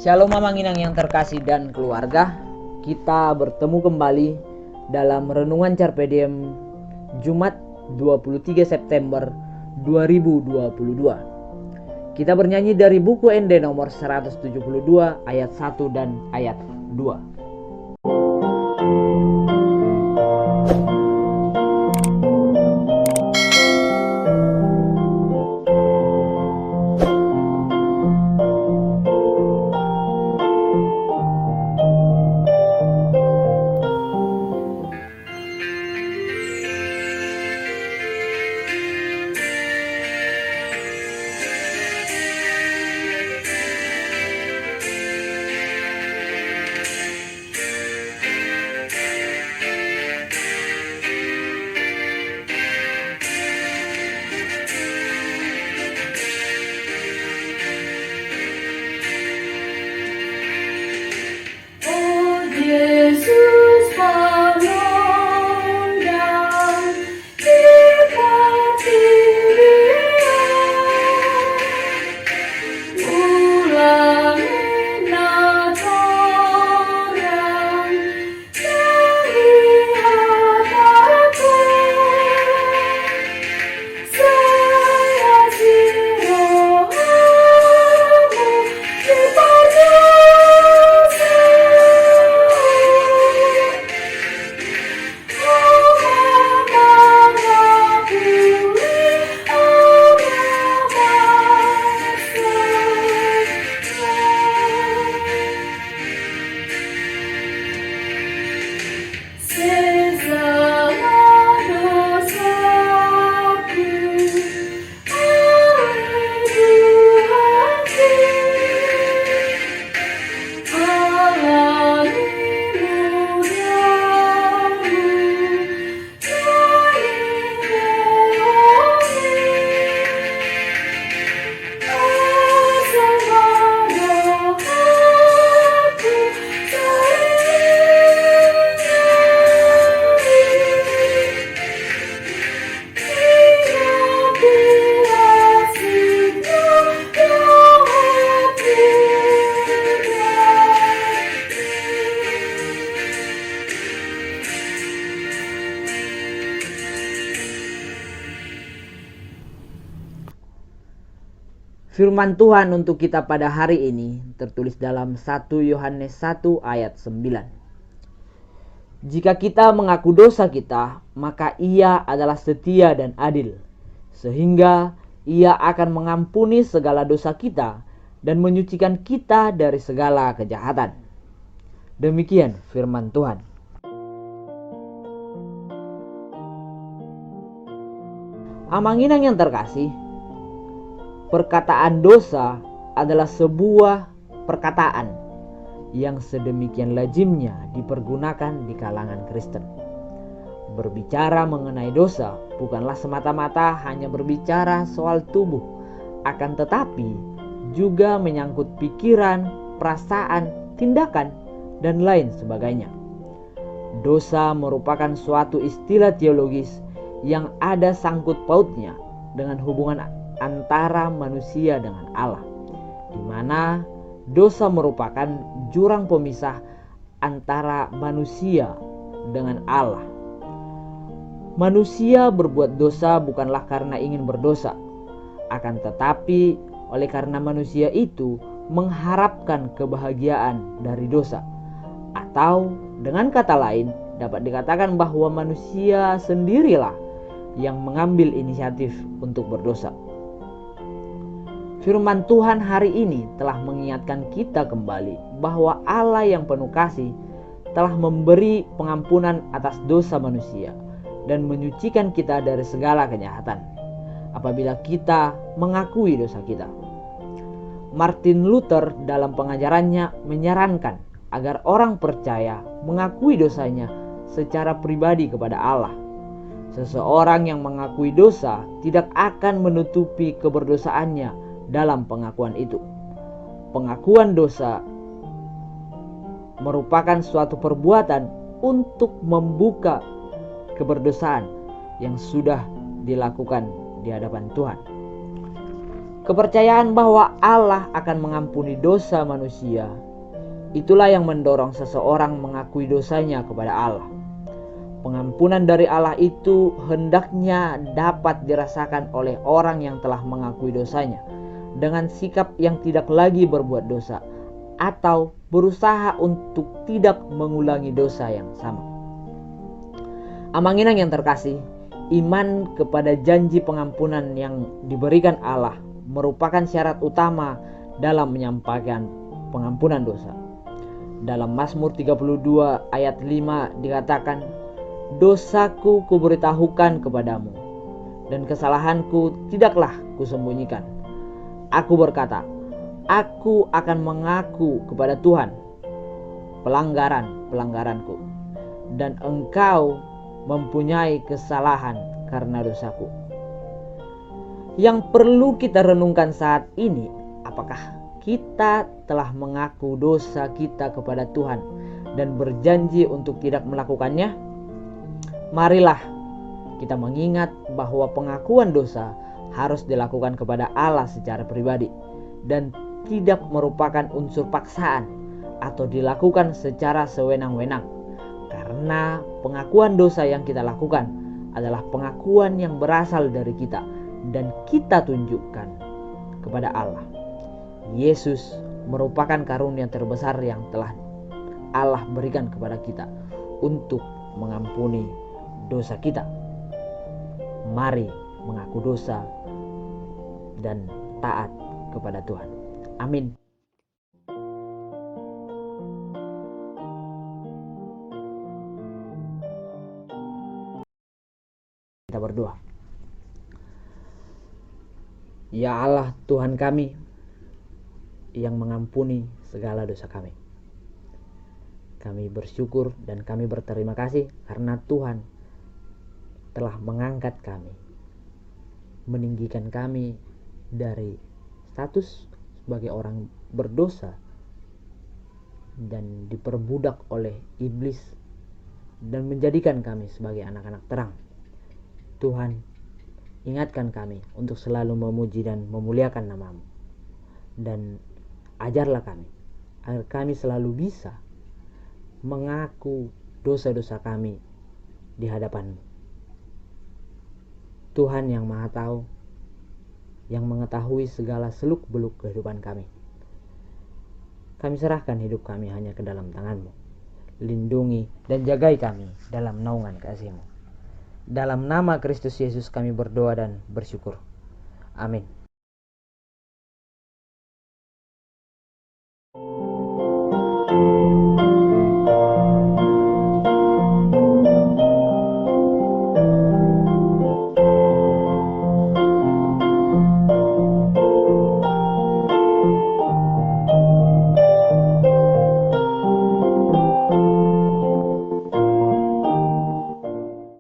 Shalom Mamang Inang yang terkasih dan keluarga. Kita bertemu kembali dalam Renungan Carpe Diem Jumat 23 September 2022. Kita bernyanyi dari buku ND nomor 172 ayat 1 dan ayat 2. Firman Tuhan untuk kita pada hari ini tertulis dalam 1 Yohanes 1 ayat 9. Jika kita mengaku dosa kita, maka Ia adalah setia dan adil, sehingga Ia akan mengampuni segala dosa kita dan menyucikan kita dari segala kejahatan. Demikian firman Tuhan. Amang Inang yang terkasih, perkataan dosa adalah sebuah perkataan yang sedemikian lazimnya dipergunakan di kalangan Kristen. Berbicara mengenai dosa bukanlah semata-mata hanya berbicara soal tubuh, akan tetapi juga menyangkut pikiran, perasaan, tindakan, dan lain sebagainya. Dosa merupakan suatu istilah teologis yang ada sangkut pautnya dengan hubungan antara manusia dengan Allah, di mana dosa merupakan jurang pemisah antara manusia dengan Allah. Manusia berbuat dosa bukanlah karena ingin berdosa, akan tetapi oleh karena manusia itu mengharapkan kebahagiaan dari dosa, atau dengan kata lain dapat dikatakan bahwa manusia sendirilah yang mengambil inisiatif untuk berdosa. Firman Tuhan hari ini telah mengingatkan kita kembali bahwa Allah yang penuh kasih telah memberi pengampunan atas dosa manusia dan menyucikan kita dari segala kejahatan apabila kita mengakui dosa kita. Martin Luther dalam pengajarannya menyarankan agar orang percaya mengakui dosanya secara pribadi kepada Allah. Seseorang yang mengakui dosa tidak akan menutupi keberdosaannya dalam pengakuan itu. Pengakuan dosa merupakan suatu perbuatan untuk membuka keberdosaan yang sudah dilakukan di hadapan Tuhan. Kepercayaan bahwa Allah akan mengampuni dosa manusia, itulah yang mendorong seseorang mengakui dosanya kepada Allah. Pengampunan dari Allah itu hendaknya dapat dirasakan oleh orang yang telah mengakui dosanya dengan sikap yang tidak lagi berbuat dosa atau berusaha untuk tidak mengulangi dosa yang sama. Amanginang yang terkasih, iman kepada janji pengampunan yang diberikan Allah merupakan syarat utama dalam menyampaikan pengampunan dosa. Dalam Mazmur 32 ayat 5 dikatakan, "Dosaku kuberitahukan kepadamu, dan kesalahanku tidaklah kusembunyikan. Aku berkata, aku akan mengaku kepada Tuhan pelanggaran-pelanggaranku, dan Engkau mempunyai kesalahan karena dosaku." Yang perlu kita renungkan saat ini, apakah kita telah mengaku dosa kita kepada Tuhan dan berjanji untuk tidak melakukannya? Marilah kita mengingat bahwa pengakuan dosa harus dilakukan kepada Allah secara pribadi dan tidak merupakan unsur paksaan atau dilakukan secara sewenang-wenang, karena pengakuan dosa yang kita lakukan adalah pengakuan yang berasal dari kita dan kita tunjukkan kepada Allah. Yesus merupakan karunia terbesar yang telah Allah berikan kepada kita untuk mengampuni dosa kita. Mari mengaku dosa dan taat kepada Tuhan. Amin. Kita berdoa. Ya Allah, Tuhan kami yang mengampuni segala dosa kami. Kami bersyukur dan kami berterima kasih karena Tuhan telah mengangkat kami, meninggikan kami dari status sebagai orang berdosa dan diperbudak oleh iblis dan menjadikan kami sebagai anak-anak terang. Tuhan, ingatkan kami untuk selalu memuji dan memuliakan nama-Mu, dan ajarlah kami agar kami selalu bisa mengaku dosa-dosa kami di hadapan-Mu. Tuhan yang Maha Tahu, yang mengetahui segala seluk-beluk kehidupan kami. Kami serahkan hidup kami hanya ke dalam tangan-Mu. Lindungi dan jagai kami dalam naungan kasih-Mu. Dalam nama Kristus Yesus kami berdoa dan bersyukur. Amin.